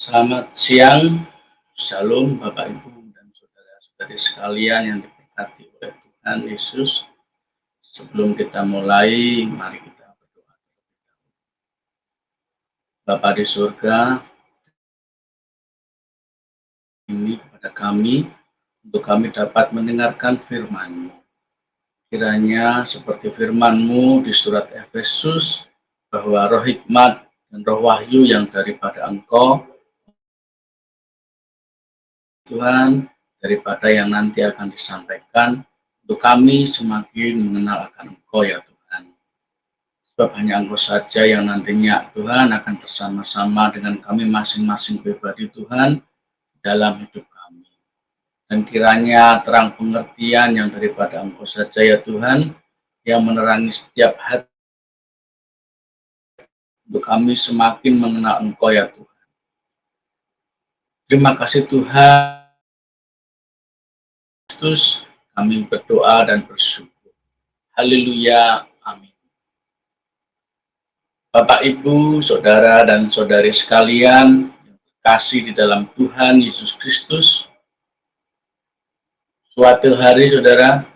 Selamat siang, Shalom Bapak Ibu dan saudara-saudari sekalian yang diberkati oleh Tuhan Yesus. Sebelum kita mulai, mari kita berdoa. Bapa di surga, ini kepada kami, untuk kami dapat mendengarkan firman-Mu. Kiranya seperti firman-Mu di surat Efesus, bahwa roh hikmat dan roh wahyu yang daripada Engkau, Tuhan, daripada yang nanti akan disampaikan, untuk kami semakin mengenal akan Engkau ya Tuhan. Sebab hanya Engkau saja yang nantinya Tuhan akan bersama-sama dengan kami masing-masing pribadi Tuhan dalam hidup kami. Dan kiranya terang pengertian yang daripada Engkau saja ya Tuhan, yang menerangi setiap hati untuk kami semakin mengenal Engkau ya Tuhan. Terima kasih Tuhan Kristus, kami berdoa dan bersyukur. Haleluya, amin. Bapak, Ibu, Saudara, dan Saudari sekalian, yang terkasih di dalam Tuhan Yesus Kristus, suatu hari, Saudara,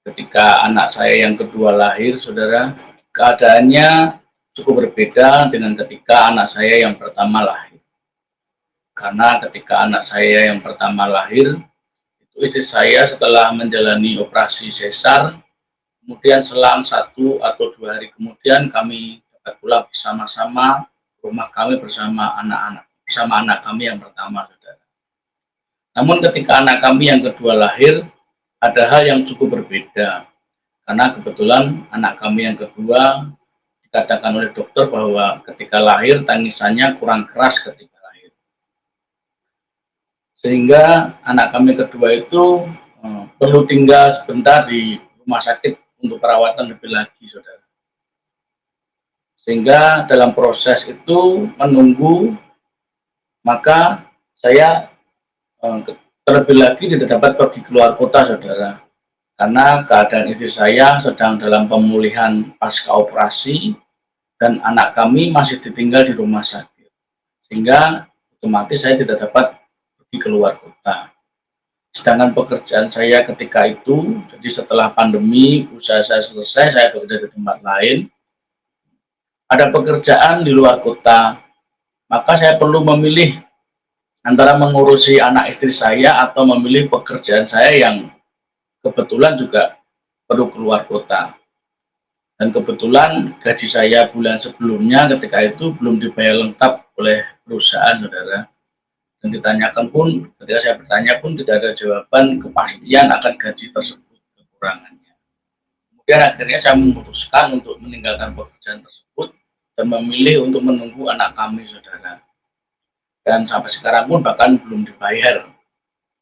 ketika anak saya yang kedua lahir, Saudara, keadaannya cukup berbeda dengan ketika anak saya yang pertama lahir. Karena ketika anak saya yang pertama lahir, itu istri saya setelah menjalani operasi sesar, kemudian selang 1 atau 2 hari kemudian kami dapat pulang bersama-sama rumah kami bersama anak kami yang pertama, Saudara. Namun ketika anak kami yang kedua lahir, ada hal yang cukup berbeda. Karena kebetulan anak kami yang kedua dikatakan oleh dokter bahwa ketika lahir tangisannya kurang keras ketika lahir. Sehingga anak kami kedua itu perlu tinggal sebentar di rumah sakit untuk perawatan lebih lagi, Saudara. Sehingga dalam proses itu menunggu, maka saya terlebih lagi tidak dapat pergi keluar kota, Saudara. Karena keadaan istri saya sedang dalam pemulihan pasca operasi dan anak kami masih ditinggal di rumah sakit. Sehingga otomatis saya tidak dapat pergi keluar kota. Sedangkan pekerjaan saya ketika itu, jadi setelah pandemi, usaha saya selesai, saya bekerja di tempat lain. Ada pekerjaan di luar kota, maka saya perlu memilih antara mengurusi anak istri saya atau memilih pekerjaan saya yang kebetulan juga perlu keluar kota. Dan kebetulan gaji saya bulan sebelumnya ketika itu belum dibayar lengkap oleh perusahaan, Saudara. Dan ditanyakan pun, ketika saya bertanya pun tidak ada jawaban kepastian akan gaji tersebut kekurangannya. Kemudian akhirnya saya memutuskan untuk meninggalkan pekerjaan tersebut dan memilih untuk menunggu anak kami, Saudara. Dan sampai sekarang pun bahkan belum dibayar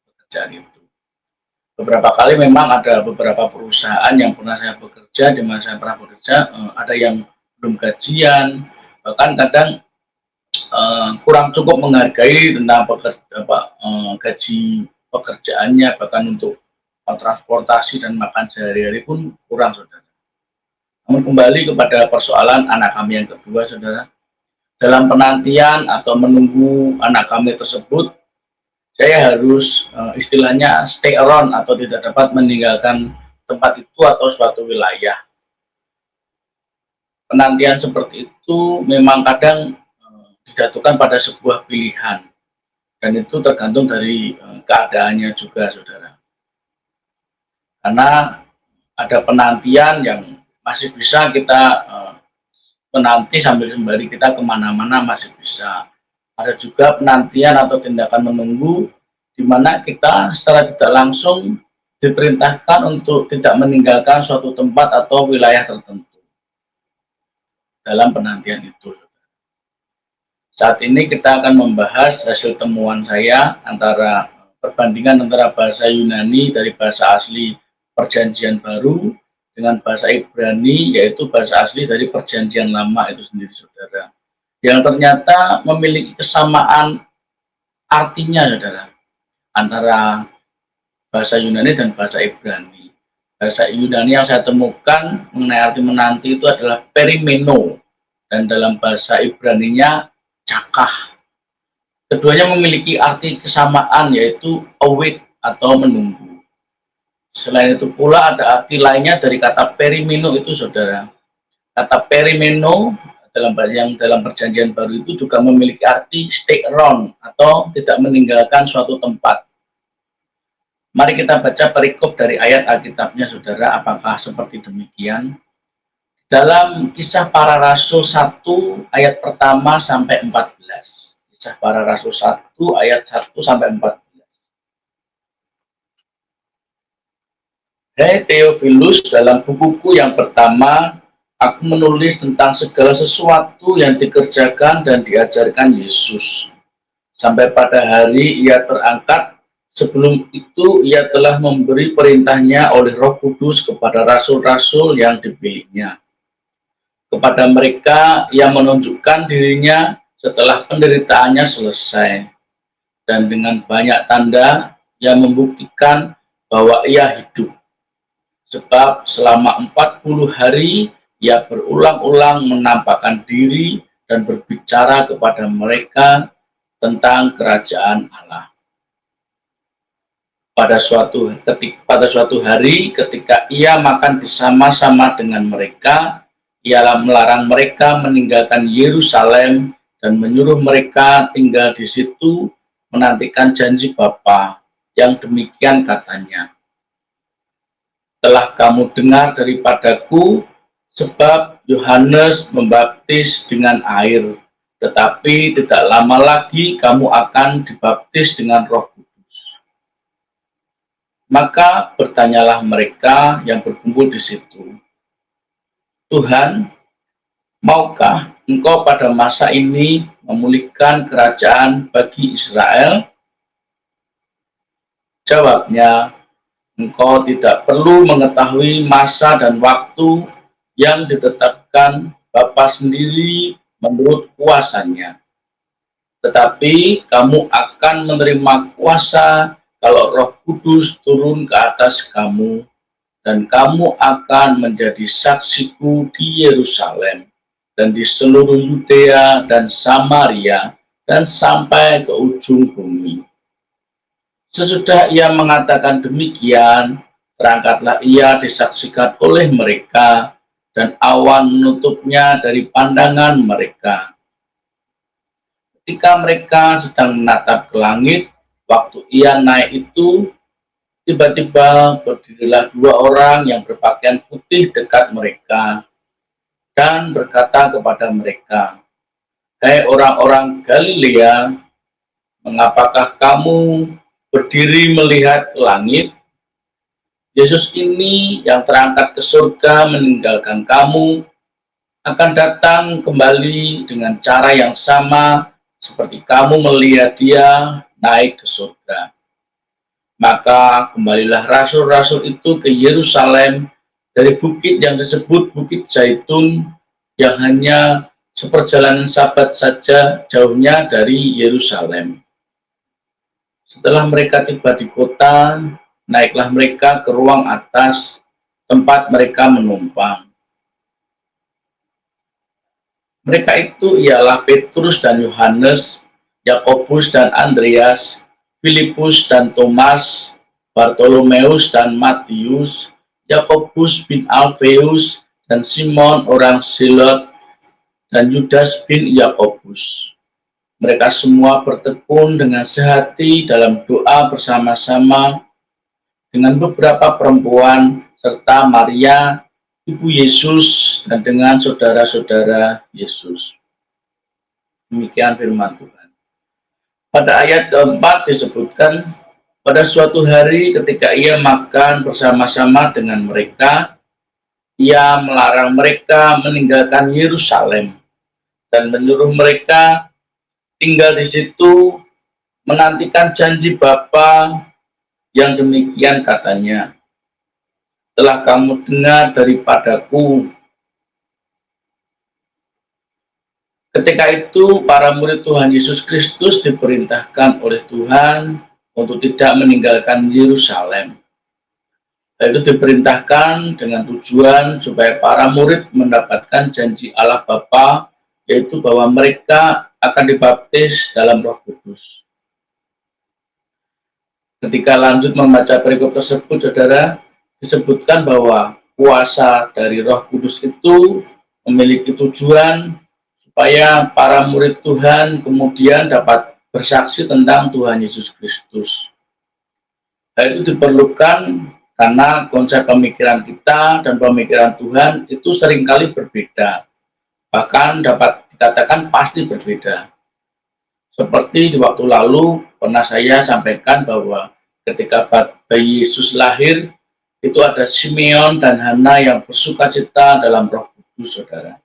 pekerjaan itu. Beberapa kali memang ada beberapa perusahaan yang pernah saya bekerja, di mana saya pernah bekerja, ada yang belum gajian, bahkan kadang kurang cukup menghargai tentang gaji pekerjaannya, bahkan untuk transportasi dan makan sehari-hari pun kurang, Saudara. Namun kembali kepada persoalan anak kami yang kedua, Saudara. Dalam penantian atau menunggu anak kami tersebut, saya harus istilahnya stay around atau tidak dapat meninggalkan tempat itu atau suatu wilayah. Penantian seperti itu memang kadang dijatuhkan pada sebuah pilihan, dan itu tergantung dari keadaannya juga, Saudara. Karena ada penantian yang masih bisa kita menanti sambil sembari kita kemana-mana masih bisa. Ada juga penantian atau tindakan menunggu di mana kita secara tidak langsung diperintahkan untuk tidak meninggalkan suatu tempat atau wilayah tertentu dalam penantian itu. Saat ini kita akan membahas hasil temuan saya antara perbandingan antara bahasa Yunani dari bahasa asli Perjanjian Baru dengan bahasa Ibrani, yaitu bahasa asli dari Perjanjian Lama itu sendiri, Saudara. Yang ternyata memiliki kesamaan artinya, Saudara, antara bahasa Yunani dan bahasa Ibrani. Bahasa Yunani yang saya temukan mengenai arti menanti itu adalah perimeno, dan dalam bahasa Ibraninya cakah. Keduanya memiliki arti kesamaan, yaitu await atau menunggu. Selain itu pula ada arti lainnya dari kata perimeno itu, saudara. Kata perimeno dalam perjanjian baru itu juga memiliki arti stay around atau tidak meninggalkan suatu tempat. Mari kita baca perikop dari ayat Alkitabnya, saudara. Apakah seperti demikian? Dalam Kisah Para Rasul 1 ayat pertama sampai 14. Kisah Para Rasul 1 ayat 1 sampai 14. Hai Theophilus, dalam bukuku yang pertama, aku menulis tentang segala sesuatu yang dikerjakan dan diajarkan Yesus. Sampai pada hari ia terangkat, sebelum itu ia telah memberi perintahnya oleh Roh Kudus kepada rasul-rasul yang dipilihnya. Kepada mereka ia menunjukkan dirinya setelah penderitaannya selesai. Dan dengan banyak tanda, ia membuktikan bahwa ia hidup. Sebab selama 40 hari, ia berulang-ulang menampakkan diri dan berbicara kepada mereka tentang kerajaan Allah. Pada suatu hari ketika ia makan bersama-sama dengan mereka, ialah melarang mereka meninggalkan Yerusalem dan menyuruh mereka tinggal di situ menantikan janji Bapa, yang demikian katanya. Telah kamu dengar daripadaku, sebab Yohanes membaptis dengan air, tetapi tidak lama lagi kamu akan dibaptis dengan Roh Kudus. Maka bertanyalah mereka yang berkumpul di situ, Tuhan, maukah Engkau pada masa ini memulihkan kerajaan bagi Israel? Jawabnya, Engkau tidak perlu mengetahui masa dan waktu yang ditetapkan Bapa sendiri menurut kuasanya. Tetapi kamu akan menerima kuasa kalau Roh Kudus turun ke atas kamu, dan kamu akan menjadi saksiku di Yerusalem dan di seluruh Yudea dan Samaria dan sampai ke ujung bumi. Sesudah ia mengatakan demikian, terangkatlah ia disaksikan oleh mereka, dan awan menutupnya dari pandangan mereka. Ketika mereka sedang menatap ke langit, waktu ia naik itu, tiba-tiba berdirilah dua orang yang berpakaian putih dekat mereka, dan berkata kepada mereka, Hai orang-orang Galilea, mengapakah kamu berdiri melihat ke langit? Yesus ini yang terangkat ke surga meninggalkan kamu akan datang kembali dengan cara yang sama seperti kamu melihat dia naik ke surga. Maka kembalilah rasul-rasul itu ke Yerusalem dari bukit yang disebut Bukit Zaitun, yang hanya seperjalanan sabat saja jauhnya dari Yerusalem. Setelah mereka tiba di kota, naiklah mereka ke ruang atas, tempat mereka menumpang. Mereka itu ialah Petrus dan Yohanes, Yakobus dan Andreas, Filipus dan Thomas, Bartolomeus dan Matius, Yakobus bin Alfeus, dan Simon orang Zelot, dan Yudas bin Yakobus. Mereka semua bertekun dengan sehati dalam doa bersama-sama dengan beberapa perempuan serta Maria, ibu Yesus, dan dengan saudara-saudara Yesus. Demikian firman Tuhan. Pada ayat keempat disebutkan, pada suatu hari ketika ia makan bersama-sama dengan mereka, ia melarang mereka meninggalkan Yerusalem dan menyuruh mereka tinggal di situ menantikan janji Bapa, yang demikian katanya, telah kamu dengar daripadaku. Ketika itu para murid Tuhan Yesus Kristus diperintahkan oleh Tuhan untuk tidak meninggalkan Yerusalem. Itu diperintahkan dengan tujuan supaya para murid mendapatkan janji Allah Bapa, yaitu bahwa mereka akan dibaptis dalam Roh Kudus. Ketika lanjut membaca perikop tersebut, saudara, disebutkan bahwa kuasa dari Roh Kudus itu memiliki tujuan supaya para murid Tuhan kemudian dapat bersaksi tentang Tuhan Yesus Kristus. Hal itu diperlukan karena konsep pemikiran kita dan pemikiran Tuhan itu seringkali berbeda, bahkan dapat dikatakan pasti berbeda. Seperti di waktu lalu pernah saya sampaikan bahwa ketika bayi Yesus lahir, itu ada Simeon dan Hana yang bersukacita dalam Roh Kudus, saudara.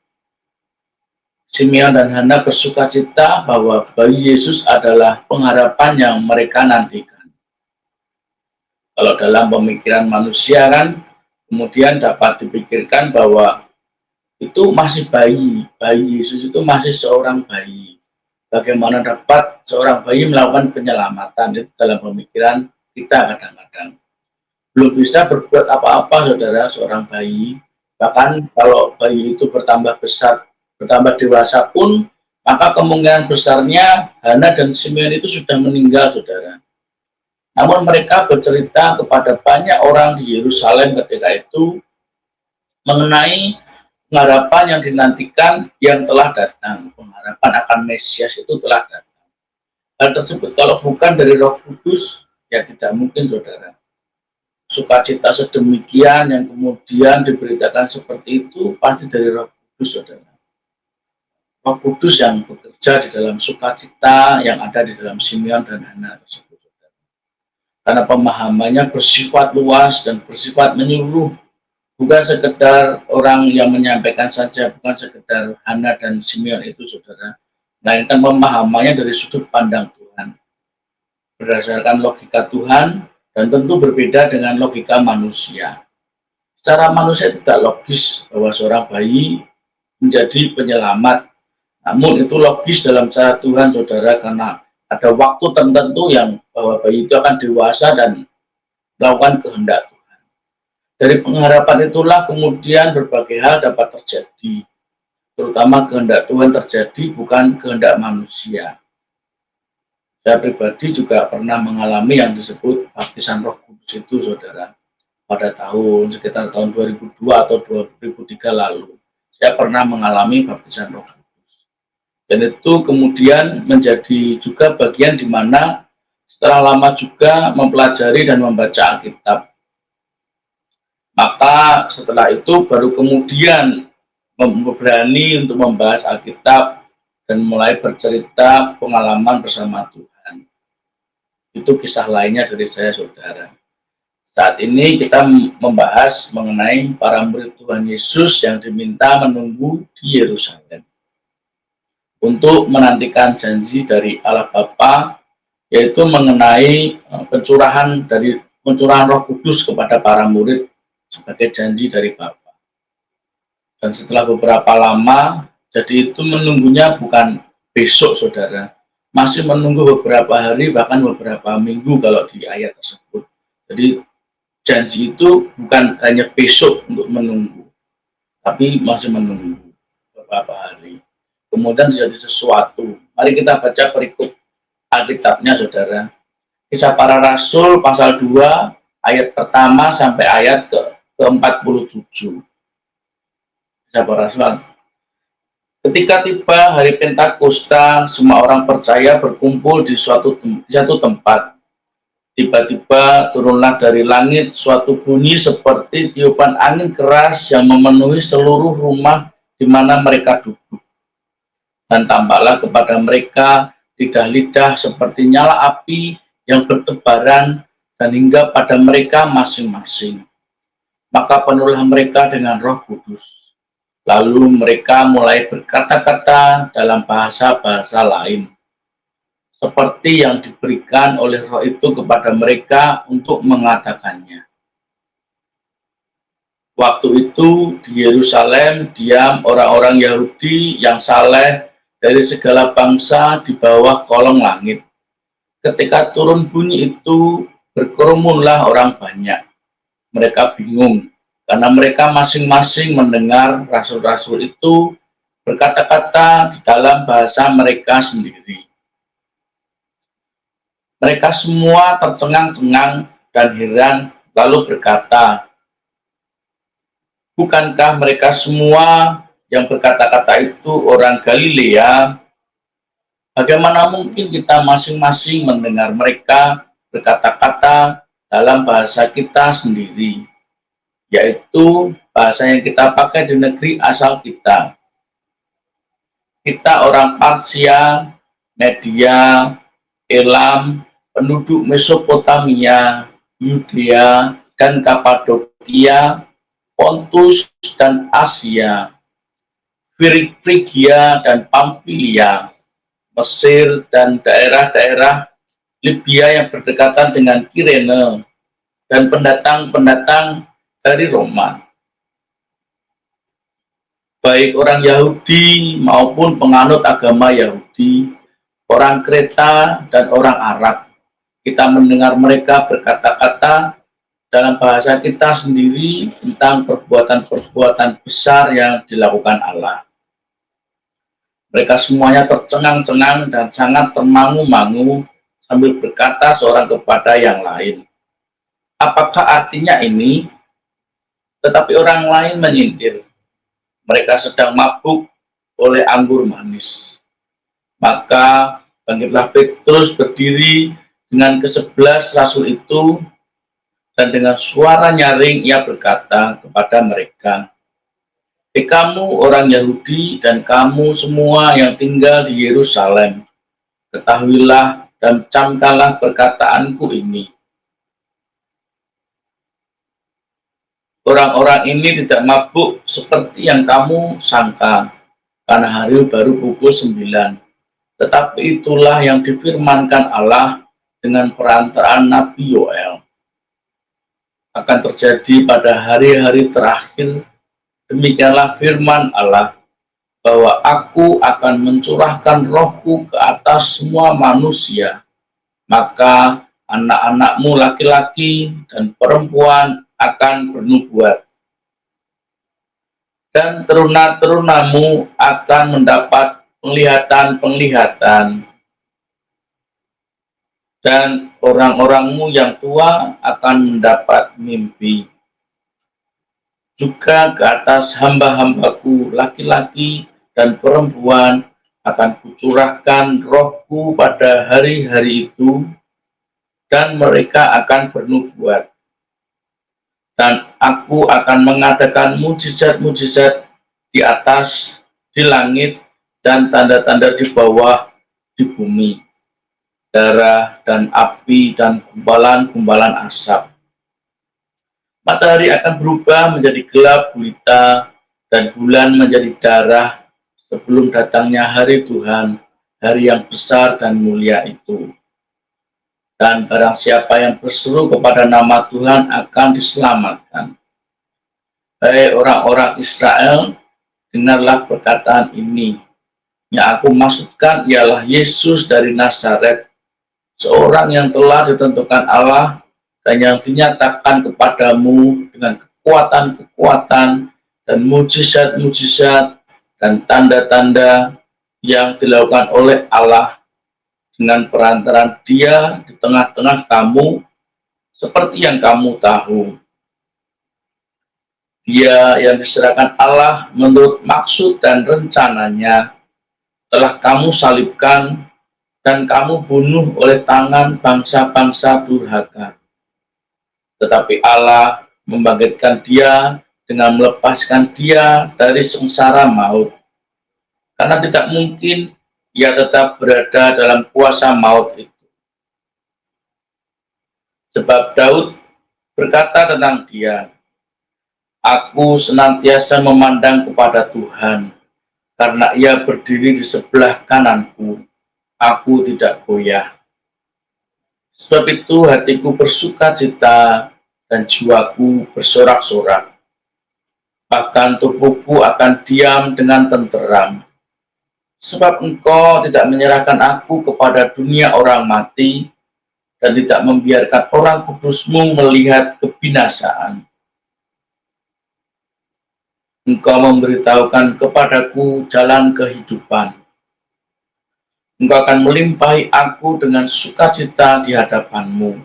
Simeon dan Hana bersukacita bahwa bayi Yesus adalah pengharapan yang mereka nantikan. Kalau dalam pemikiran manusia kan, kemudian dapat dipikirkan bahwa itu masih bayi Yesus itu masih seorang bayi. Bagaimana dapat seorang bayi melakukan penyelamatan, itu dalam pemikiran kita kadang-kadang. Belum bisa berbuat apa-apa, saudara, seorang bayi. Bahkan kalau bayi itu bertambah besar, bertambah dewasa pun, maka kemungkinan besarnya Hana dan Simeon itu sudah meninggal, saudara. Namun mereka bercerita kepada banyak orang di Yerusalem ketika itu mengenai pengharapan yang dinantikan yang telah datang. Pengharapan akan Mesias itu telah datang. Hal tersebut kalau bukan dari Roh Kudus, ya tidak mungkin, saudara. Sukacita sedemikian yang kemudian diberitakan seperti itu pasti dari Roh Kudus, saudara. Roh Kudus yang bekerja di dalam sukacita yang ada di dalam Simeon dan Hana tersebut, saudara. Karena pemahamannya bersifat luas dan bersifat menyeluruh. Bukan sekedar orang yang menyampaikan saja, bukan sekedar Hana dan Simeon itu, saudara. Melainkan pemahamannya dari sudut pandang Tuhan. Berdasarkan logika Tuhan, dan tentu berbeda dengan logika manusia. Secara manusia tidak logis bahwa seorang bayi menjadi penyelamat. Namun itu logis dalam cara Tuhan, saudara, karena ada waktu tertentu yang bahwa bayi itu akan dewasa dan melakukan kehendak Tuhan. Dari pengharapan itulah kemudian berbagai hal dapat terjadi, terutama kehendak Tuhan terjadi, bukan kehendak manusia. Saya pribadi juga pernah mengalami yang disebut baptisan Roh Kudus itu, saudara. Pada sekitar tahun 2002 atau 2003 lalu, saya pernah mengalami baptisan Roh Kudus. Dan itu kemudian menjadi juga bagian di mana setelah lama juga mempelajari dan membaca Alkitab. Maka setelah itu baru kemudian berani untuk membahas Alkitab dan mulai bercerita pengalaman bersama Tuhan. Itu kisah lainnya dari saya, saudara. Saat ini kita membahas mengenai para murid Tuhan Yesus yang diminta menunggu di Yerusalem untuk menantikan janji dari Allah Bapa, yaitu mengenai pencurahan Roh Kudus kepada para murid sebagai janji dari Bapa. Dan setelah beberapa lama, jadi itu menunggunya bukan besok, saudara. Masih menunggu beberapa hari, bahkan beberapa minggu kalau di ayat tersebut. Jadi janji itu bukan hanya besok untuk menunggu, tapi masih menunggu beberapa hari. Kemudian terjadi sesuatu. Mari kita baca perikop Alkitabnya, saudara. Kisah Para Rasul pasal 2 ayat pertama sampai ayat ke-47. Kisah Para Rasul. Ketika tiba hari Pentakosta, semua orang percaya berkumpul di satu tempat. Tiba-tiba turunlah dari langit suatu bunyi seperti tiupan angin keras yang memenuhi seluruh rumah di mana mereka duduk. Dan tampaklah kepada mereka lidah-lidah seperti nyala api yang bertebaran dan hingga pada mereka masing-masing. Maka penuhlah mereka dengan Roh Kudus. Lalu mereka mulai berkata-kata dalam bahasa-bahasa lain, seperti yang diberikan oleh Roh itu kepada mereka untuk mengatakannya. Waktu itu di Yerusalem diam orang-orang Yahudi yang saleh dari segala bangsa di bawah kolong langit. Ketika turun bunyi itu, berkerumunlah orang banyak. Mereka bingung, karena mereka masing-masing mendengar rasul-rasul itu berkata-kata di dalam bahasa mereka sendiri. Mereka semua tercengang-cengang dan heran, lalu berkata, "Bukankah mereka semua yang berkata-kata itu orang Galilea? Bagaimana mungkin kita masing-masing mendengar mereka berkata-kata dalam bahasa kita sendiri, yaitu bahasa yang kita pakai di negeri asal kita? Kita orang Parsia, Media, Elam, penduduk Mesopotamia, Yudea, dan Kapadokia, Pontus dan Asia, Frigia dan Pamfilia, Mesir dan daerah-daerah Libya yang berdekatan dengan Kirene, dan pendatang-pendatang dari Roma, baik orang Yahudi maupun penganut agama Yahudi, orang Kreta dan orang Arab. Kita mendengar mereka berkata-kata dalam bahasa kita sendiri tentang perbuatan-perbuatan besar yang dilakukan Allah." Mereka semuanya tercengang-cengang dan sangat termangu-mangu sambil berkata seorang kepada yang lain, "Apakah artinya ini?" Tetapi orang lain menyindir, "Mereka sedang mabuk oleh anggur manis." Maka bangkitlah Petrus berdiri dengan ke-11 rasul itu, dan dengan suara nyaring ia berkata kepada mereka, kamu orang Yahudi dan kamu semua yang tinggal di Yerusalem, ketahuilah dan camkanlah perkataanku ini. Orang-orang ini tidak mabuk seperti yang kamu sangka, karena hari baru pukul 9. Tetapi itulah yang difirmankan Allah dengan perantaraan Nabi Yoel. Akan terjadi pada hari-hari terakhir. Demikianlah firman Allah, bahwa aku akan mencurahkan rohku ke atas semua manusia. Maka anak-anakmu laki-laki dan perempuan akan bernubuat, dan teruna-terunamu akan mendapat penglihatan-penglihatan, dan orang-orangmu yang tua akan mendapat mimpi. Juga ke atas hamba-hambaku laki-laki dan perempuan akan kucurahkan rohku pada hari-hari itu, dan mereka akan bernubuat. Dan aku akan mengadakan mujizat-mujizat di atas, di langit, dan tanda-tanda di bawah, di bumi, darah dan api dan gumpalan-gumpalan asap. Matahari akan berubah menjadi gelap gulita, dan bulan menjadi darah sebelum datangnya hari Tuhan, hari yang besar dan mulia itu. Dan barang siapa yang berseru kepada nama Tuhan akan diselamatkan. Hai orang-orang Israel, dengarlah perkataan ini. Yang aku maksudkan ialah Yesus dari Nazaret, seorang yang telah ditentukan Allah dan yang dinyatakan kepadamu dengan kekuatan-kekuatan dan mujizat-mujizat dan tanda-tanda yang dilakukan oleh Allah dengan perantaraan Dia di tengah-tengah kamu, seperti yang kamu tahu. Dia yang diserahkan Allah menurut maksud dan rencananya telah kamu salibkan dan kamu bunuh oleh tangan bangsa-bangsa durhaka. Tetapi Allah membangkitkan Dia dengan melepaskan Dia dari sengsara maut. Karena tidak mungkin Ia tetap berada dalam kuasa maut itu. Sebab Daud berkata tentang Dia, "Aku senantiasa memandang kepada Tuhan, karena Ia berdiri di sebelah kananku, aku tidak goyah. Sebab itu hatiku bersuka cita dan jiwaku bersorak-sorak. Bahkan tubuhku akan diam dengan tenteram. Sebab Engkau tidak menyerahkan aku kepada dunia orang mati, dan tidak membiarkan orang kudus-Mu melihat kebinasaan. Engkau memberitahukan kepadaku jalan kehidupan. Engkau akan melimpahi aku dengan sukacita di hadapan-Mu.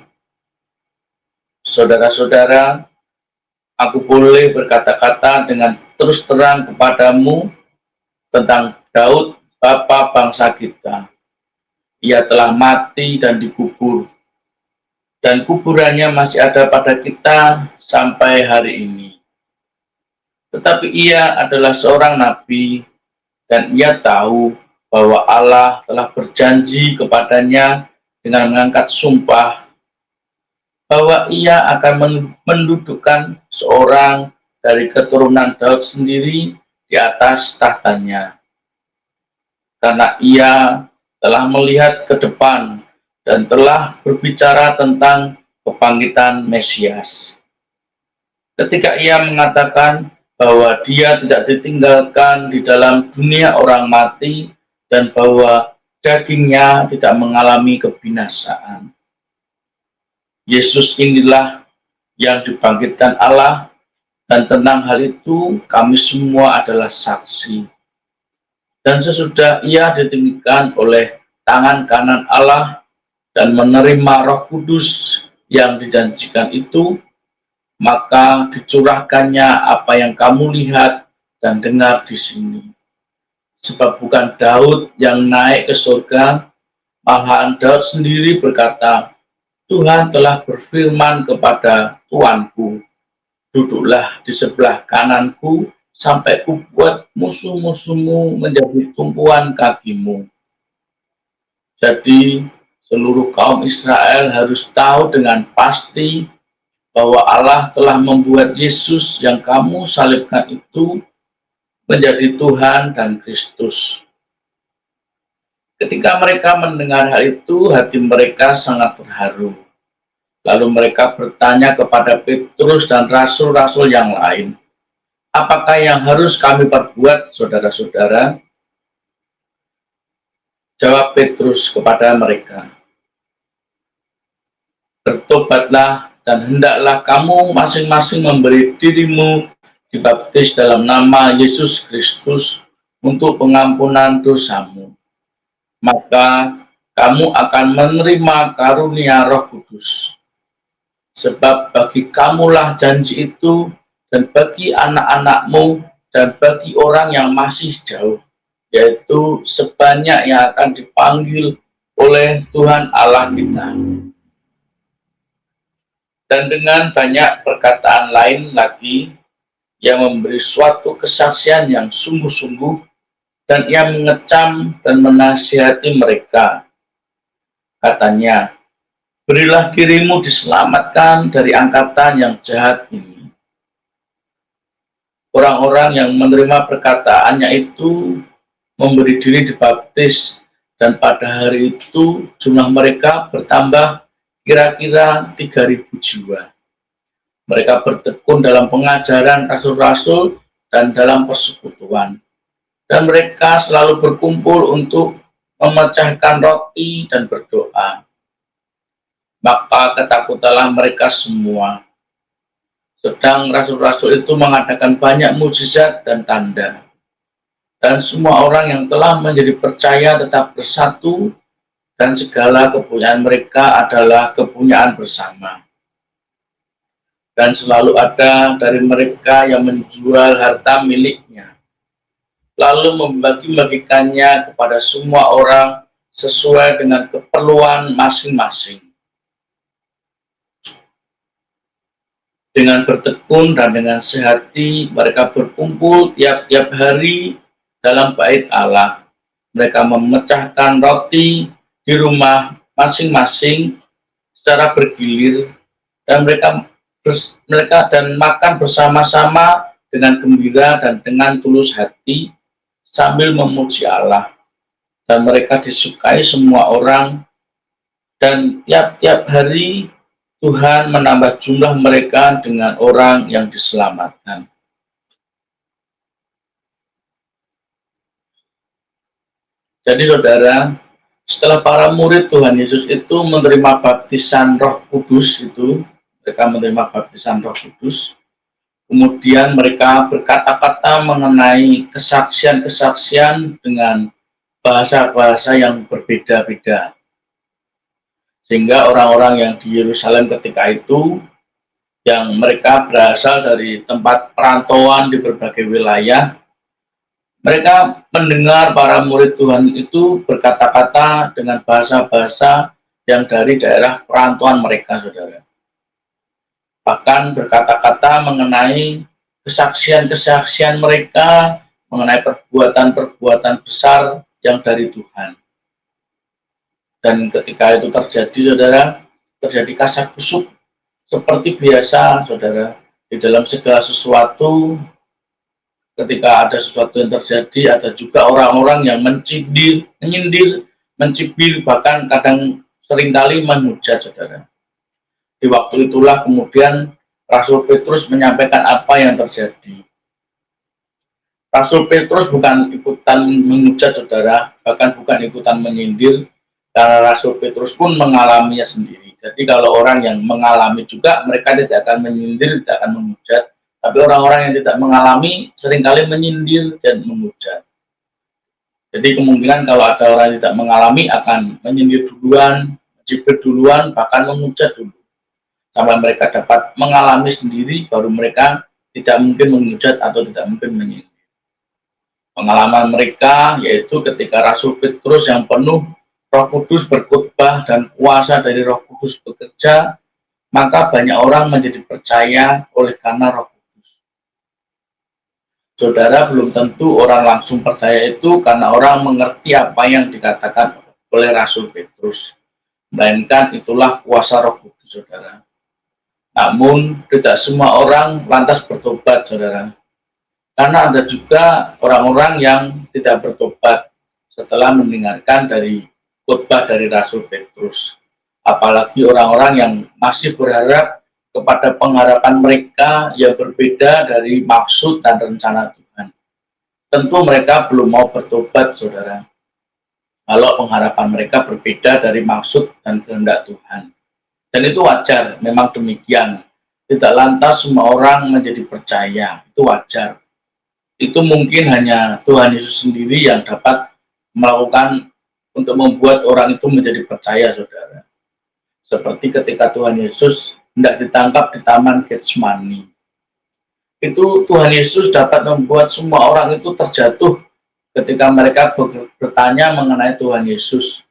Saudara-saudara, aku boleh berkata-kata dengan terus terang kepadamu tentang Daud, bapa bangsa kita. Ia telah mati dan dikubur, dan kuburannya masih ada pada kita sampai hari ini. Tetapi ia adalah seorang nabi, dan ia tahu bahwa Allah telah berjanji kepadanya dengan mengangkat sumpah bahwa ia akan mendudukkan seorang dari keturunan Daud sendiri di atas tahtanya. Karena ia telah melihat ke depan dan telah berbicara tentang kebangkitan Mesias. Ketika ia mengatakan bahwa dia tidak ditinggalkan di dalam dunia orang mati dan bahwa dagingnya tidak mengalami kebinasaan. Yesus inilah yang dibangkitkan Allah, dan tentang hal itu kami semua adalah saksi. Dan sesudah ia ditinggikan oleh tangan kanan Allah dan menerima Roh Kudus yang dijanjikan itu, maka dicurahkannya apa yang kamu lihat dan dengar di sini. Sebab bukan Daud yang naik ke surga, malahan Daud sendiri berkata, Tuhan telah berfirman kepada Tuanku, duduklah di sebelah kananku sampai kubuat musuh-musuhmu menjadi tumpuan kakimu. Jadi seluruh kaum Israel harus tahu dengan pasti bahwa Allah telah membuat Yesus yang kamu salibkan itu menjadi Tuhan dan Kristus. Ketika mereka mendengar hal itu, hati mereka sangat terharu. Lalu mereka bertanya kepada Petrus dan rasul-rasul yang lain, apakah yang harus kami perbuat, saudara-saudara? Jawab Petrus kepada mereka, bertobatlah dan hendaklah kamu masing-masing memberi dirimu dibaptis dalam nama Yesus Kristus untuk pengampunan dosamu. Maka kamu akan menerima karunia Roh Kudus. Sebab bagi kamulah janji itu, dan bagi anak-anakmu, dan bagi orang yang masih jauh, yaitu sebanyak yang akan dipanggil oleh Tuhan Allah kita. Dan dengan banyak perkataan lain lagi, ia memberi suatu kesaksian yang sungguh-sungguh, dan ia mengecam dan menasihati mereka. Katanya, berilah dirimu diselamatkan dari angkatan yang jahat ini. Orang-orang yang menerima perkataannya itu memberi diri dibaptis, dan pada hari itu jumlah mereka bertambah kira-kira 3.000 jiwa. Mereka bertekun dalam pengajaran rasul-rasul dan dalam persekutuan. Dan mereka selalu berkumpul untuk memecahkan roti dan berdoa. Maka ketakutanlah mereka semua. Sedang rasul-rasul itu mengadakan banyak mukjizat dan tanda. Dan semua orang yang telah menjadi percaya tetap bersatu, dan segala kepunyaan mereka adalah kepunyaan bersama. Dan selalu ada dari mereka yang menjual harta miliknya, lalu membagi-bagikannya kepada semua orang sesuai dengan keperluan masing-masing. Dengan bertekun dan dengan sehati, mereka berkumpul tiap-tiap hari dalam bait Allah. Mereka memecahkan roti di rumah masing-masing secara bergilir, dan mereka makan bersama-sama dengan gembira dan dengan tulus hati, sambil memuji Allah, dan mereka disukai semua orang, dan tiap-tiap hari Tuhan menambah jumlah mereka dengan orang yang diselamatkan. Jadi saudara, setelah para murid Tuhan Yesus itu menerima baptisan Roh Kudus itu, mereka menerima baptisan Roh Kudus, Kemudian mereka berkata-kata mengenai kesaksian-kesaksian dengan bahasa-bahasa yang berbeda-beda. Sehingga orang-orang yang di Yerusalem ketika itu, yang mereka berasal dari tempat perantauan di berbagai wilayah, mereka mendengar para murid Tuhan itu berkata-kata dengan bahasa-bahasa yang dari daerah perantauan mereka, saudara. Bahkan berkata-kata mengenai kesaksian-kesaksian mereka, mengenai perbuatan-perbuatan besar yang dari Tuhan. Dan ketika itu terjadi, saudara, terjadi kasak-kusuk seperti biasa, saudara, di dalam segala sesuatu. Ketika ada sesuatu yang terjadi, ada juga orang-orang yang menyindir, mencibir, bahkan kadang seringkali menghujat, saudara. Di waktu itulah kemudian Rasul Petrus menyampaikan apa yang terjadi. Rasul Petrus bukan ikutan menghujat, saudara, bahkan bukan ikutan menyindir, karena Rasul Petrus pun mengalaminya sendiri. Jadi kalau orang yang mengalami juga, mereka tidak akan menyindir, tidak akan menghujat. Tapi orang-orang yang tidak mengalami seringkali menyindir dan menghujat. Jadi kemungkinan kalau ada orang yang tidak mengalami akan menyindir duluan, mencibir duluan, bahkan menghujat dulu. Sampai mereka dapat mengalami sendiri, baru mereka tidak mungkin menghujat atau tidak mungkin menyindir. Pengalaman mereka yaitu ketika Rasul Petrus yang penuh Roh Kudus berkhotbah dan kuasa dari Roh Kudus bekerja, maka banyak orang menjadi percaya oleh karena Roh Kudus. Saudara, belum tentu orang langsung percaya itu karena orang mengerti apa yang dikatakan oleh Rasul Petrus, melainkan itulah kuasa Roh Kudus, saudara. Namun tidak semua orang lantas bertobat, saudara. Karena ada juga orang-orang yang tidak bertobat setelah mendengarkan dari khotbah dari Rasul Petrus. Apalagi orang-orang yang masih berharap kepada pengharapan mereka yang berbeda dari maksud dan rencana Tuhan. Tentu mereka belum mau bertobat, saudara. Kalau pengharapan mereka berbeda dari maksud dan kehendak Tuhan. Dan itu wajar, memang demikian. Tidak lantas semua orang menjadi percaya, itu wajar. Itu mungkin hanya Tuhan Yesus sendiri yang dapat melakukan untuk membuat orang itu menjadi percaya, saudara. Seperti ketika Tuhan Yesus hendak ditangkap di Taman Getsemani. Itu Tuhan Yesus dapat membuat semua orang itu terjatuh ketika mereka bertanya mengenai Tuhan Yesus.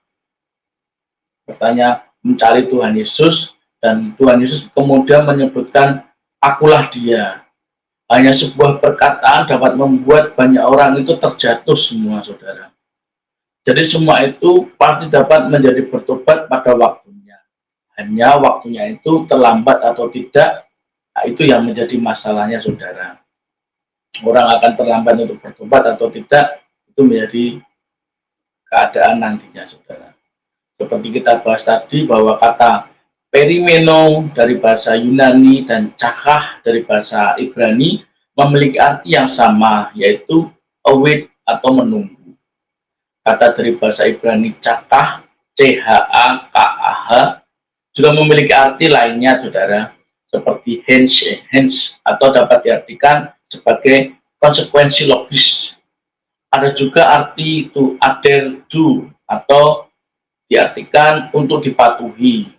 Bertanya mencari Tuhan Yesus, dan Tuhan Yesus kemudian menyebutkan, "Akulah dia." Hanya sebuah perkataan dapat membuat banyak orang itu terjatuh semua, saudara. Jadi semua itu pasti dapat menjadi bertobat pada waktunya. Hanya waktunya itu terlambat atau tidak, nah itu yang menjadi masalahnya, saudara. Orang akan terlambat untuk bertobat atau tidak, itu menjadi keadaan nantinya, saudara. Seperti kita bahas tadi bahwa kata perimeno dari bahasa Yunani dan cakah dari bahasa Ibrani memiliki arti yang sama, yaitu await atau menunggu. Kata dari bahasa Ibrani cakah, C-H-A-K-A-H, juga memiliki arti lainnya, saudara, seperti hence atau dapat diartikan sebagai konsekuensi logis. Ada juga arti to adhere to atau diartikan untuk dipatuhi,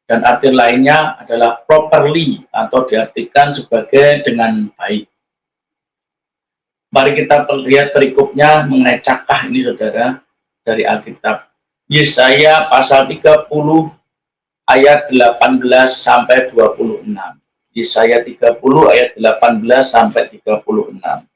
dan arti lainnya adalah properly atau diartikan sebagai dengan baik. Mari kita lihat perikopnya mengenai cakah ini, saudara, dari Alkitab. Yesaya pasal 30 ayat 18 sampai 26. Yesaya 30 ayat 18 sampai 36.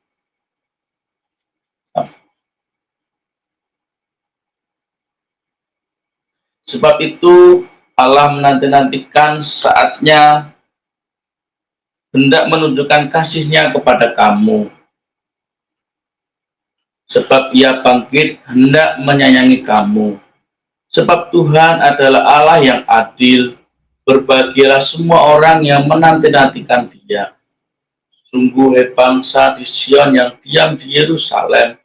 Sebab itu Allah menanti-nantikan saatnya hendak menunjukkan kasih-Nya kepada kamu. Sebab Ia bangkit hendak menyayangi kamu. Sebab Tuhan adalah Allah yang adil. Berbahagialah semua orang yang menanti-nantikan Dia. Sungguh hai bangsa di Sion yang diam di Yerusalem,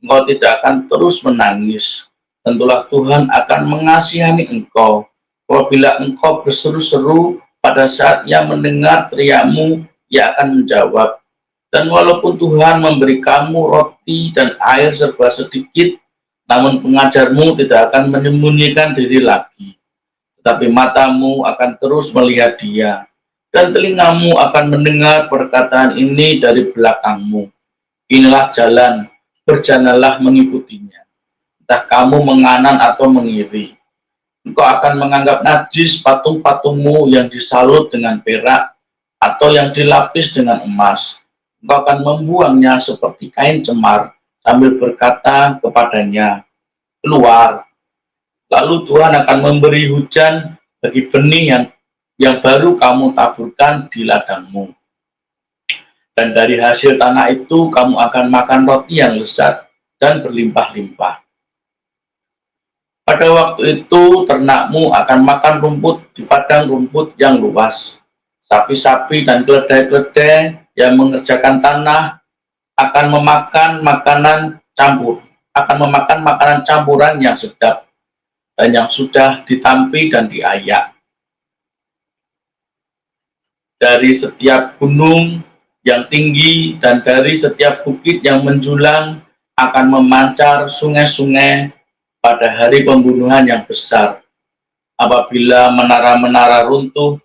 engkau tidak akan terus menangis. Tentulah Tuhan akan mengasihani engkau apabila engkau berseru-seru pada saat Ia mendengar teriakmu, Ia akan menjawab, dan walaupun Tuhan memberi kamu roti dan air serba sedikit, namun pengajarmu tidak akan menyembunyikan diri lagi, tetapi matamu akan terus melihat dia, dan telingamu akan mendengar perkataan ini dari belakangmu. Inilah jalan, berjalanlah mengikutinya. Entah kamu menganan atau mengiri. Engkau akan menganggap najis patung-patungmu yang disalut dengan perak atau yang dilapis dengan emas. Engkau akan membuangnya seperti kain cemar sambil berkata kepadanya, keluar. Lalu Tuhan akan memberi hujan bagi benih yang baru kamu taburkan di ladangmu. Dan dari hasil tanah itu kamu akan makan roti yang lezat dan berlimpah-limpah. Pada waktu itu ternakmu akan makan rumput di padang rumput yang luas. Sapi-sapi dan keledai-keledai yang mengerjakan tanah akan memakan makanan campuran yang sedap dan yang sudah ditampi dan diayak. Dari setiap gunung yang tinggi dan dari setiap bukit yang menjulang akan memancar sungai-sungai pada hari pembunuhan yang besar. Apabila menara-menara runtuh,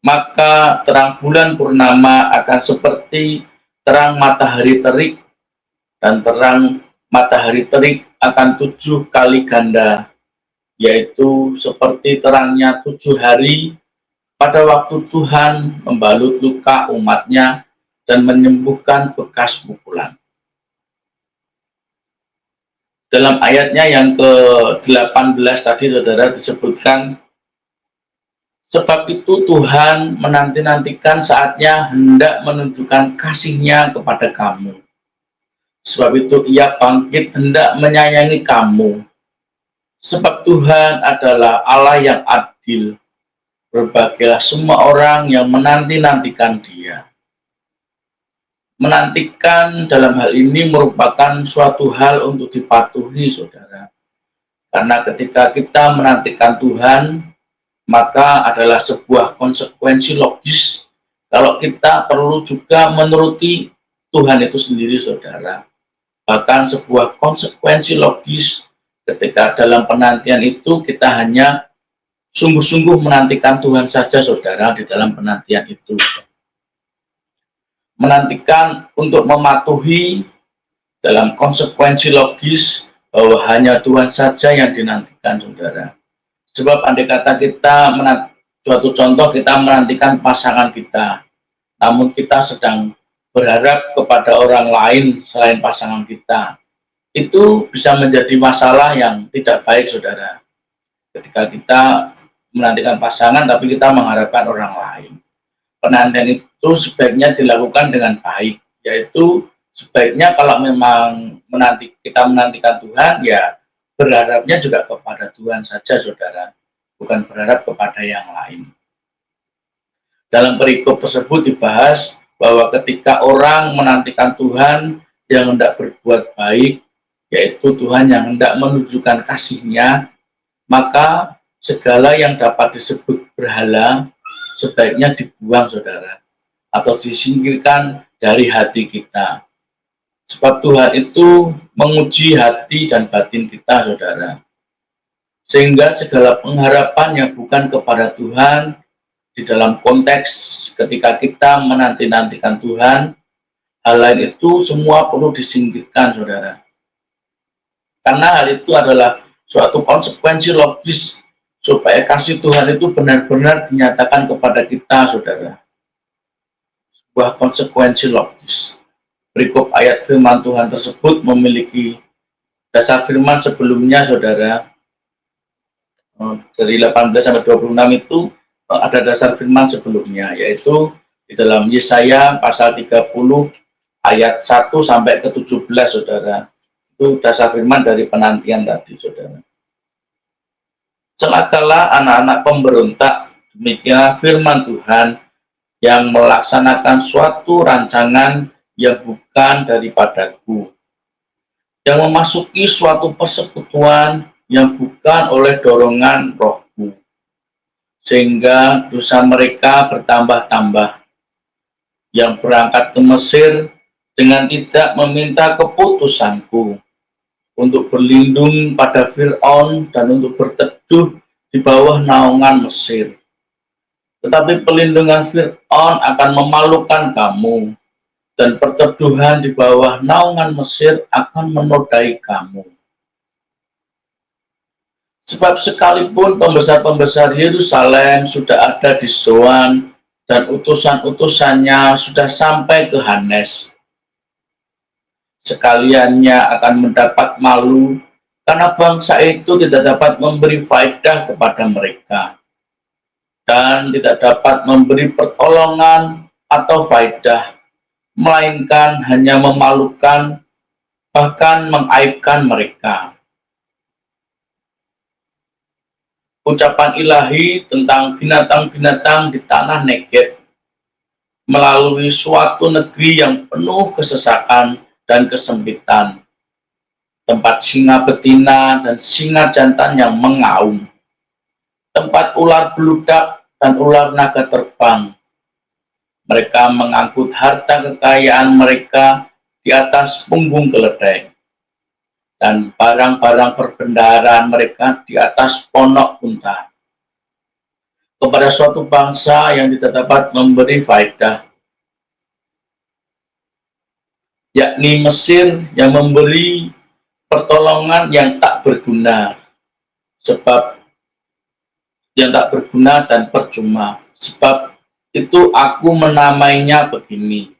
maka terang bulan purnama akan seperti terang matahari terik, dan terang matahari terik akan 7 kali ganda, yaitu seperti terangnya 7 hari pada waktu Tuhan membalut luka umatnya dan menyembuhkan bekas pukulan. Dalam ayatnya yang ke-18 tadi, saudara, disebutkan, sebab itu Tuhan menanti-nantikan saatnya hendak menunjukkan kasih-Nya kepada kamu. Sebab itu Ia bangkit hendak menyayangi kamu. Sebab Tuhan adalah Allah yang adil. Berbahagialah semua orang yang menanti-nantikan Dia. Menantikan dalam hal ini merupakan suatu hal untuk dipatuhi, saudara. Karena ketika kita menantikan Tuhan, maka adalah sebuah konsekuensi logis kalau kita perlu juga menuruti Tuhan itu sendiri, saudara. Bahkan sebuah konsekuensi logis ketika dalam penantian itu kita hanya sungguh-sungguh menantikan Tuhan saja, saudara, di dalam penantian itu. Menantikan untuk mematuhi dalam konsekuensi logis bahwa hanya Tuhan saja yang dinantikan, saudara. Sebab andai kata kita suatu contoh, kita menantikan pasangan kita, namun kita sedang berharap kepada orang lain selain pasangan kita, itu bisa menjadi masalah yang tidak baik, saudara. Ketika kita menantikan pasangan tapi kita mengharapkan orang lain, penantian itu sebaiknya dilakukan dengan baik, yaitu sebaiknya kalau memang kita menantikan Tuhan, ya berharapnya juga kepada Tuhan saja, saudara, bukan berharap kepada yang lain. Dalam perikop tersebut dibahas bahwa ketika orang menantikan Tuhan yang hendak berbuat baik, yaitu Tuhan yang hendak menunjukkan kasih-Nya, maka segala yang dapat disebut berhala sebaiknya dibuang, saudara, atau disingkirkan dari hati kita. Sebab Tuhan itu menguji hati dan batin kita, saudara. Sehingga segala pengharapan yang bukan kepada Tuhan di dalam konteks ketika kita menanti-nantikan Tuhan, hal lain itu semua perlu disingkirkan, saudara. Karena hal itu adalah suatu konsekuensi logis supaya kasih Tuhan itu benar-benar dinyatakan kepada kita, saudara. Sebuah konsekuensi logis. Berikut ayat firman Tuhan tersebut memiliki dasar firman sebelumnya, saudara. Dari 18 sampai 26 itu ada dasar firman sebelumnya, yaitu di dalam Yesaya pasal 30 ayat 1 sampai ke 17, saudara. Itu dasar firman dari penantian tadi, saudara. Celakalah anak-anak pemberontak, demikian firman Tuhan, yang melaksanakan suatu rancangan yang bukan daripadaku, yang memasuki suatu persekutuan yang bukan oleh dorongan rohku. sehingga dosa mereka bertambah-tambah. Yang berangkat ke Mesir dengan tidak meminta keputusanku, untuk berlindung pada Fir'aun dan untuk berteduh di bawah naungan Mesir. Tetapi perlindungan Fir'aun akan memalukan kamu, dan perteduhan di bawah naungan Mesir akan menodai kamu. Sebab sekalipun pembesar-pembesar Yerusalem sudah ada di Zoan, dan utusan-utusannya sudah sampai ke Hanes, sekaliannya akan mendapat malu, karena bangsa itu tidak dapat memberi faedah kepada mereka, dan tidak dapat memberi pertolongan atau faedah, melainkan hanya memalukan, bahkan mengaibkan mereka. Ucapan ilahi tentang binatang-binatang di tanah Negeb melalui suatu negeri yang penuh kesesakan dan kesempitan, tempat singa betina dan singa jantan yang mengaum, tempat ular beludak dan ular naga terbang. Mereka mengangkut harta kekayaan mereka di atas punggung keledai, dan barang-barang perbendaharaan mereka di atas ponok unta, kepada suatu bangsa yang tidak dapat memberi faedah, yakni Mesir, yang memberi pertolongan yang tak berguna, sebab yang tak berguna dan percuma. Sebab itu aku menamainya begini,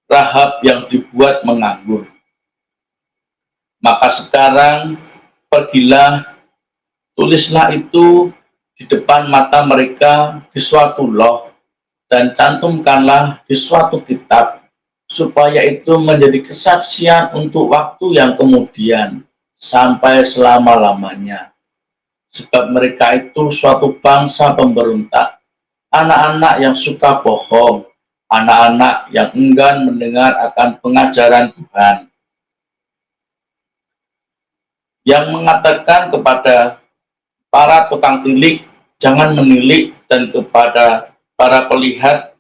Rahab yang dibuat menganggur. Maka sekarang pergilah, tulislah itu di depan mata mereka di suatu loh, dan cantumkanlah di suatu kitab, supaya itu menjadi kesaksian untuk waktu yang kemudian, sampai selama-lamanya. Sebab mereka itu suatu bangsa pemberontak, anak-anak yang suka bohong, anak-anak yang enggan mendengar akan pengajaran Tuhan, yang mengatakan kepada para tukang tilik, jangan menilik, dan kepada para pelihat,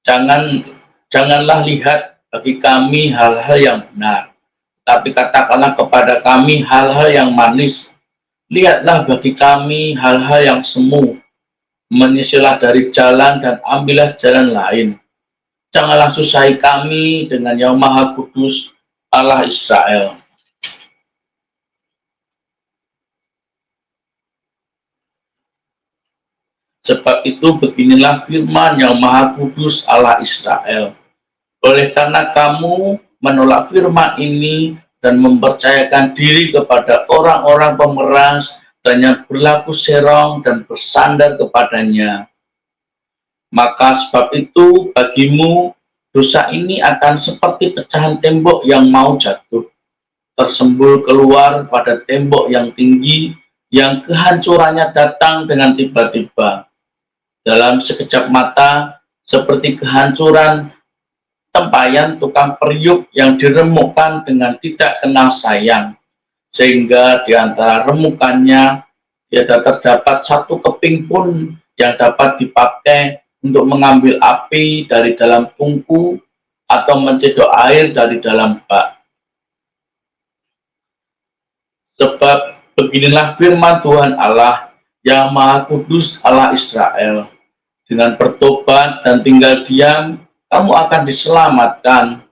janganlah lihat bagi kami hal-hal yang benar, tapi katakanlah kepada kami hal-hal yang manis. Lihatlah bagi kami hal-hal yang semu, menyisilah dari jalan dan ambillah jalan lain. Janganlah susahi kami dengan Yang Maha Kudus Allah Israel. Sebab itu beginilah firman Yang Maha Kudus Allah Israel. Oleh karena kamu menolak firman ini dan mempercayakan diri kepada orang-orang pemeras dan yang berlaku serong dan bersandar kepadanya, maka sebab itu bagimu dosa ini akan seperti pecahan tembok yang mau jatuh, tersembul keluar pada tembok yang tinggi, yang kehancurannya datang dengan tiba-tiba, dalam sekejap mata, seperti kehancuran tempayan tukang periuk yang diremukkan dengan tidak kenal sayang, sehingga di antara remukannya tidak terdapat satu keping pun yang dapat dipakai untuk mengambil api dari dalam tungku atau mencedok air dari dalam bak. Sebab beginilah firman Tuhan Allah yang Maha Kudus Allah Israel, dengan bertobat dan tinggal diam, kamu akan diselamatkan.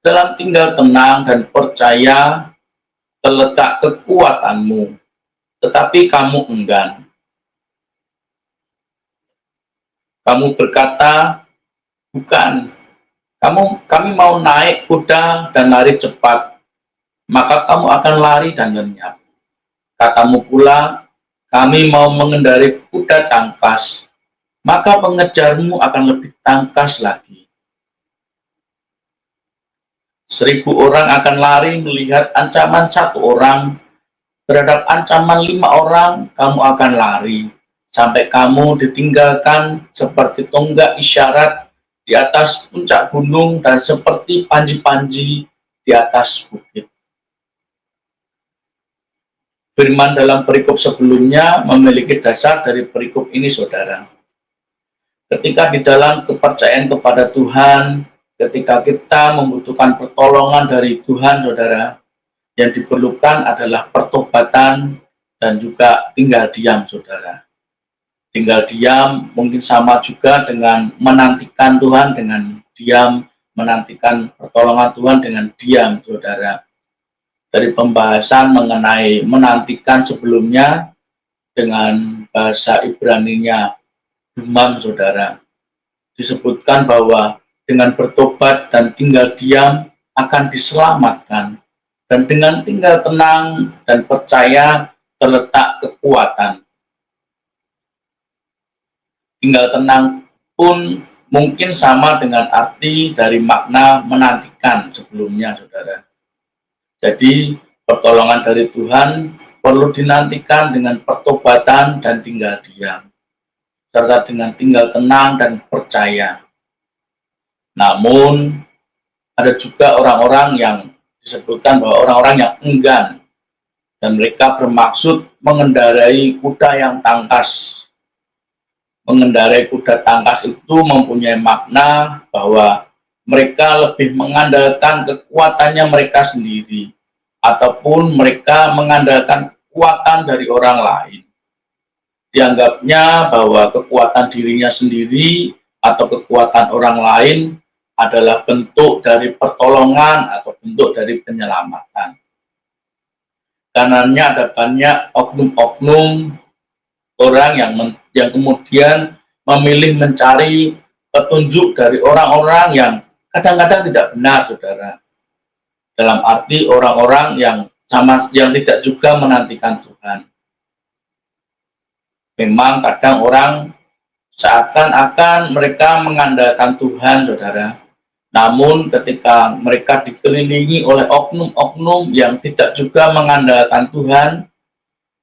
Dalam tinggal tenang dan percaya terletak kekuatanmu, tetapi kamu enggan. Kamu berkata, bukan, kami mau naik kuda dan lari cepat, maka kamu akan lari dan lenyap. Katamu pula, kami mau mengendarai kuda tangkas, maka pengejarmu akan lebih tangkas lagi. 1000 orang akan lari melihat ancaman 1 orang, terhadap ancaman 5 orang kamu akan lari, sampai kamu ditinggalkan seperti tonggak isyarat di atas puncak gunung dan seperti panji-panji di atas bukit. Firman dalam perikop sebelumnya memiliki dasar dari perikop ini, saudara. Ketika di dalam kepercayaan kepada Tuhan, ketika kita membutuhkan pertolongan dari Tuhan, saudara, yang diperlukan adalah pertobatan dan juga tinggal diam, saudara. Tinggal diam mungkin sama juga dengan menantikan Tuhan dengan diam, menantikan pertolongan Tuhan dengan diam, saudara. Dari pembahasan mengenai menantikan sebelumnya dengan bahasa Ibraninya Dumam, saudara, disebutkan bahwa dengan bertobat dan tinggal diam akan diselamatkan, dan dengan tinggal tenang dan percaya terletak kekuatan. Tinggal tenang pun mungkin sama dengan arti dari makna menantikan sebelumnya, saudara. Jadi pertolongan dari Tuhan perlu dinantikan dengan pertobatan dan tinggal diam, serta dengan tinggal tenang dan percaya. Namun, ada juga orang-orang yang disebutkan bahwa orang-orang yang enggan, dan mereka bermaksud mengendarai kuda yang tangkas. Mengendarai kuda tangkas itu mempunyai makna bahwa mereka lebih mengandalkan kekuatannya mereka sendiri, ataupun mereka mengandalkan kekuatan dari orang lain. Dianggapnya bahwa kekuatan dirinya sendiri atau kekuatan orang lain adalah bentuk dari pertolongan atau bentuk dari penyelamatan. Karenanya ada banyak oknum-oknum orang yang kemudian memilih mencari petunjuk dari orang-orang yang kadang-kadang tidak benar, saudara. Dalam arti orang-orang yang tidak juga menantikan Tuhan. Memang kadang orang seakan-akan mereka mengandalkan Tuhan, saudara. Namun ketika mereka dikelilingi oleh oknum-oknum yang tidak juga mengandalkan Tuhan,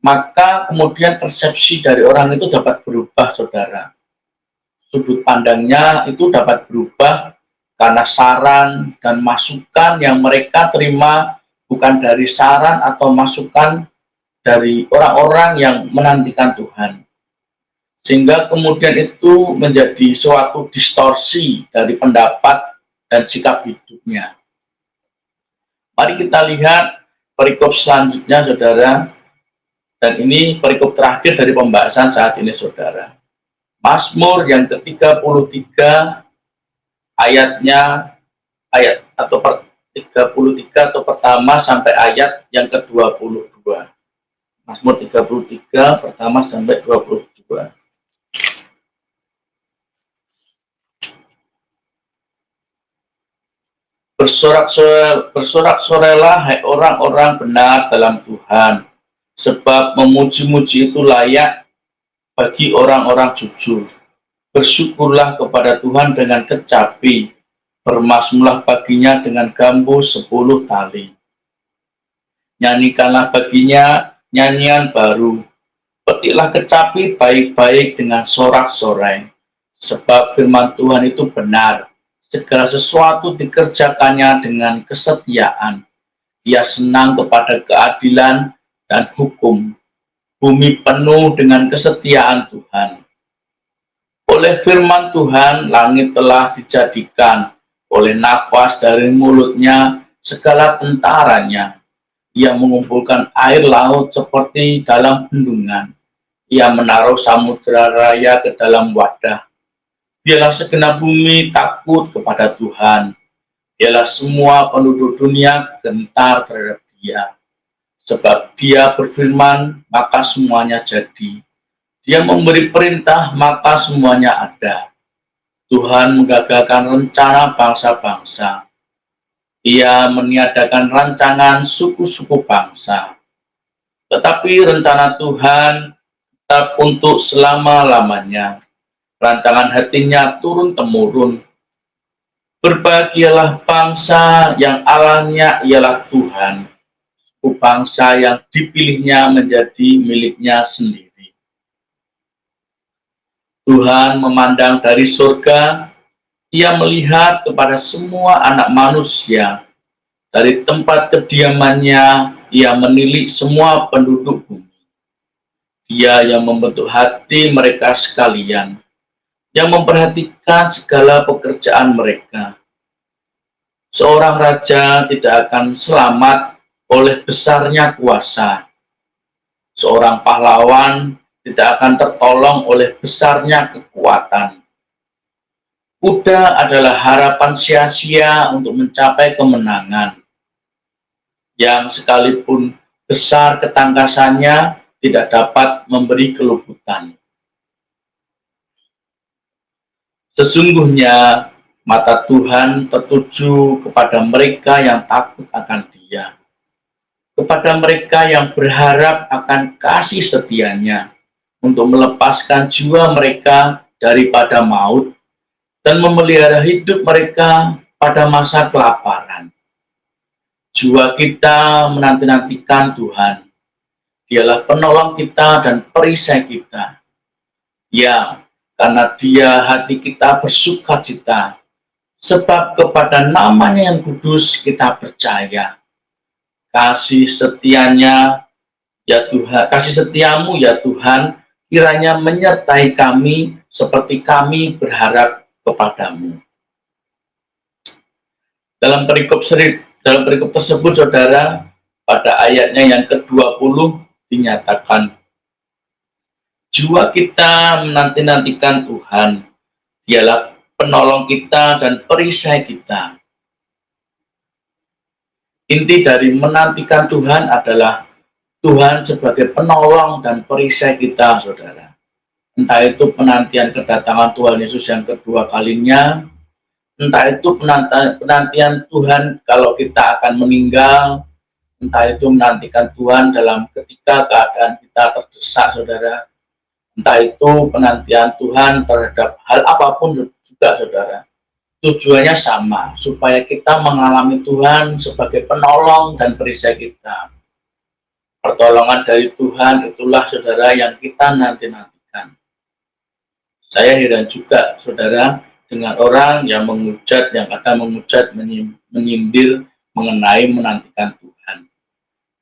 maka kemudian persepsi dari orang itu dapat berubah, saudara. Sudut pandangnya itu dapat berubah karena saran dan masukan yang mereka terima bukan dari saran atau masukan dari orang-orang yang menantikan Tuhan. Sehingga kemudian itu menjadi suatu distorsi dari pendapat dan sikap hidupnya. Mari kita lihat perikop selanjutnya, saudara. Dan ini perikop terakhir dari pembahasan saat ini, saudara. Mazmur yang ke-33 ayat atau 33 atau pertama sampai ayat yang ke-22. Mazmur 33 pertama sampai 22. Bersorak-sorailah hai orang-orang benar dalam Tuhan, sebab memuji-muji itu layak bagi orang-orang jujur. Bersyukurlah kepada Tuhan dengan kecapi, bermazmurlah baginya dengan gambu 10 tali. Nyanyikanlah baginya nyanyian baru, petiklah kecapi baik-baik dengan sorak-sorai, sebab firman Tuhan itu benar. Segala sesuatu dikerjakannya dengan kesetiaan. Ia senang kepada keadilan dan hukum. Bumi penuh dengan kesetiaan Tuhan. Oleh firman Tuhan, langit telah dijadikan. Oleh nafas dari mulutnya, segala tentaranya. Ia mengumpulkan air laut seperti dalam bendungan. Ia menaruh samudera raya ke dalam wadah. Biarlah segenap bumi takut kepada Tuhan. Biarlah semua penduduk dunia gentar terhadap Dia. Sebab Dia berfirman, maka semuanya jadi. Dia memberi perintah, maka semuanya ada. Tuhan menggagalkan rencana bangsa-bangsa. Ia meniadakan rancangan suku-suku bangsa. Tetapi rencana Tuhan tetap untuk selama-lamanya. Rancangan hatinya turun-temurun. Berbahagialah bangsa yang Allahnya ialah Tuhan, suku bangsa yang dipilihnya menjadi miliknya sendiri. Tuhan memandang dari surga, Ia melihat kepada semua anak manusia. Dari tempat kediamannya, Ia menilik semua penduduk bumi. Dia yang membentuk hati mereka sekalian, yang memperhatikan segala pekerjaan mereka. Seorang raja tidak akan selamat oleh besarnya kuasa. Seorang pahlawan tidak akan tertolong oleh besarnya kekuatan. Kuda adalah harapan sia-sia untuk mencapai kemenangan, yang sekalipun besar ketangkasannya tidak dapat memberi keluputan. Sesungguhnya mata Tuhan tertuju kepada mereka yang takut akan Dia, kepada mereka yang berharap akan kasih setia-Nya untuk melepaskan jiwa mereka daripada maut dan memelihara hidup mereka pada masa kelaparan. Jiwa kita menanti-nantikan Tuhan. Dialah penolong kita dan perisai kita. Ya, karena Dia hati kita bersuka cita, sebab kepada nama-Nya yang kudus kita percaya. Kasih setianya, ya Tuhan, kasih setiamu ya Tuhan, kiranya menyertai kami seperti kami berharap kepadamu. Dalam perikop tersebut, saudara, pada ayatnya yang ke-20 dinyatakan, jiwa kita menanti-nantikan Tuhan, Dialah penolong kita dan perisai kita. Inti dari menantikan Tuhan adalah Tuhan sebagai penolong dan perisai kita, saudara. Entah itu penantian kedatangan Tuhan Yesus yang kedua kalinya, entah itu penantian Tuhan kalau kita akan meninggal, entah itu menantikan Tuhan dalam ketika keadaan kita terdesak, saudara. Entah itu penantian Tuhan terhadap hal apapun juga, saudara. Tujuannya sama, supaya kita mengalami Tuhan sebagai penolong dan perisai kita. Pertolongan dari Tuhan itulah, saudara, yang kita nanti-nantikan. Saya heran juga, saudara, dengan orang yang akan menghujat, menyindir mengenai menantikan Tuhan.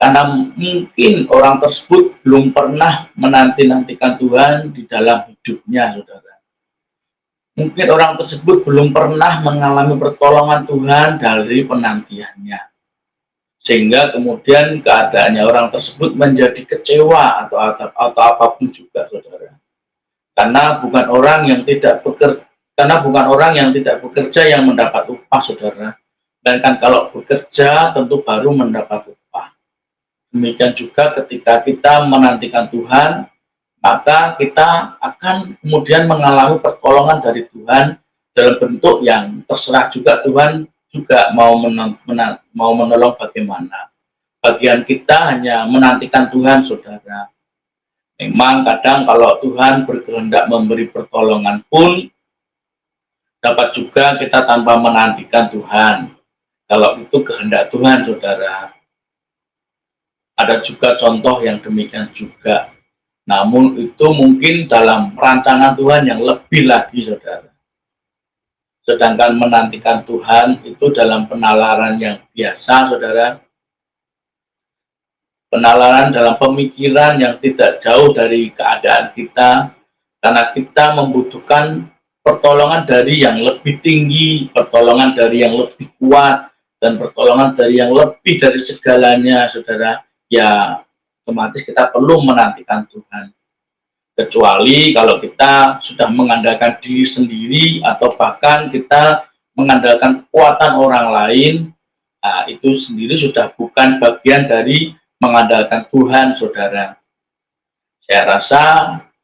Karena mungkin orang tersebut belum pernah menanti-nantikan Tuhan di dalam hidupnya, saudara. Mungkin orang tersebut belum pernah mengalami pertolongan Tuhan dari penantiannya. Sehingga kemudian keadaannya orang tersebut menjadi kecewa atau apapun juga, saudara. Karena bukan orang yang tidak bekerja yang mendapat upah, saudara. Dan kan kalau bekerja tentu baru mendapat upah. Demikian juga ketika kita menantikan Tuhan, maka kita akan kemudian mengalami pertolongan dari Tuhan dalam bentuk yang terserah juga Tuhan juga mau menolong bagaimana. Bagian kita hanya menantikan Tuhan, saudara. Memang kadang kalau Tuhan berkehendak memberi pertolongan pun dapat juga kita tanpa menantikan Tuhan. Kalau itu kehendak Tuhan, saudara. Ada juga contoh yang demikian juga. Namun itu mungkin dalam rancangan Tuhan yang lebih lagi, saudara. Sedangkan menantikan Tuhan itu dalam penalaran yang biasa, saudara. Penalaran dalam pemikiran yang tidak jauh dari keadaan kita, karena kita membutuhkan pertolongan dari yang lebih tinggi, pertolongan dari yang lebih kuat, dan pertolongan dari yang lebih dari segalanya, saudara. Ya, otomatis kita perlu menantikan Tuhan. Kecuali kalau kita sudah mengandalkan diri sendiri atau bahkan kita mengandalkan kekuatan orang lain, nah, itu sendiri sudah bukan bagian dari mengandalkan Tuhan, saudara. Saya rasa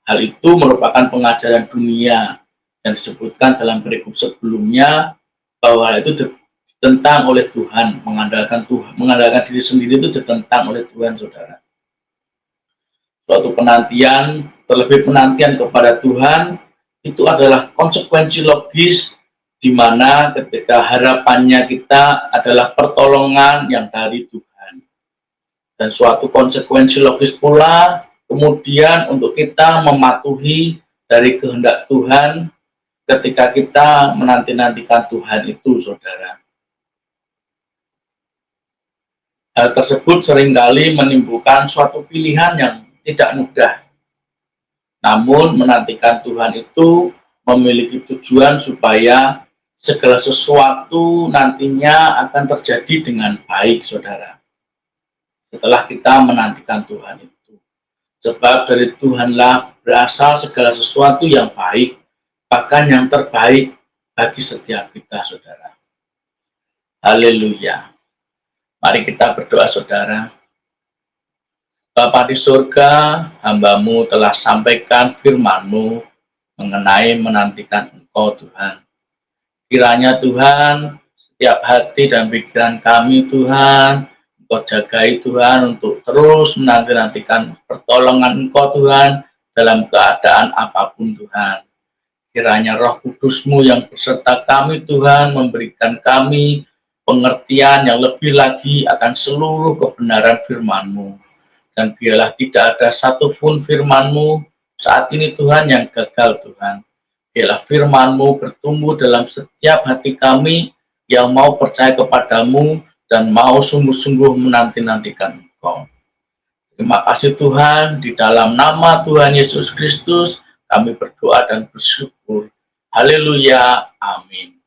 hal itu merupakan pengajaran dunia yang disebutkan dalam perikop sebelumnya, bahwa itu ditentang oleh Tuhan, mengandalkan diri sendiri itu ditentang oleh Tuhan, saudara. Suatu penantian, terlebih penantian kepada Tuhan, itu adalah konsekuensi logis, di mana ketika harapannya kita adalah pertolongan yang dari Tuhan. Dan suatu konsekuensi logis pula, kemudian untuk kita mematuhi dari kehendak Tuhan, ketika kita menanti-nantikan Tuhan itu, saudara. Hal tersebut seringkali menimbulkan suatu pilihan yang tidak mudah. Namun menantikan Tuhan itu memiliki tujuan supaya segala sesuatu nantinya akan terjadi dengan baik, saudara. Setelah kita menantikan Tuhan itu. Sebab dari Tuhanlah berasal segala sesuatu yang baik, bahkan yang terbaik bagi setiap kita, saudara. Haleluya. Mari kita berdoa, saudara. Bapa di surga, hamba-Mu telah sampaikan firman-Mu mengenai menantikan Engkau, Tuhan. Kiranya Tuhan, setiap hati dan pikiran kami, Tuhan, Engkau jagai Tuhan untuk terus menanti-nantikan pertolongan Engkau, Tuhan, dalam keadaan apapun, Tuhan. Kiranya Roh Kudus-Mu yang beserta kami, Tuhan, memberikan kami pengertian yang lebih lagi akan seluruh kebenaran firman-Mu. Dan biarlah tidak ada satupun firman-Mu saat ini, Tuhan, yang gagal, Tuhan. Biarlah firman-Mu bertumbuh dalam setiap hati kami yang mau percaya kepadamu dan mau sungguh-sungguh menanti-nantikan Engkau. Terima kasih Tuhan, di dalam nama Tuhan Yesus Kristus kami berdoa dan bersyukur. Haleluya, amin.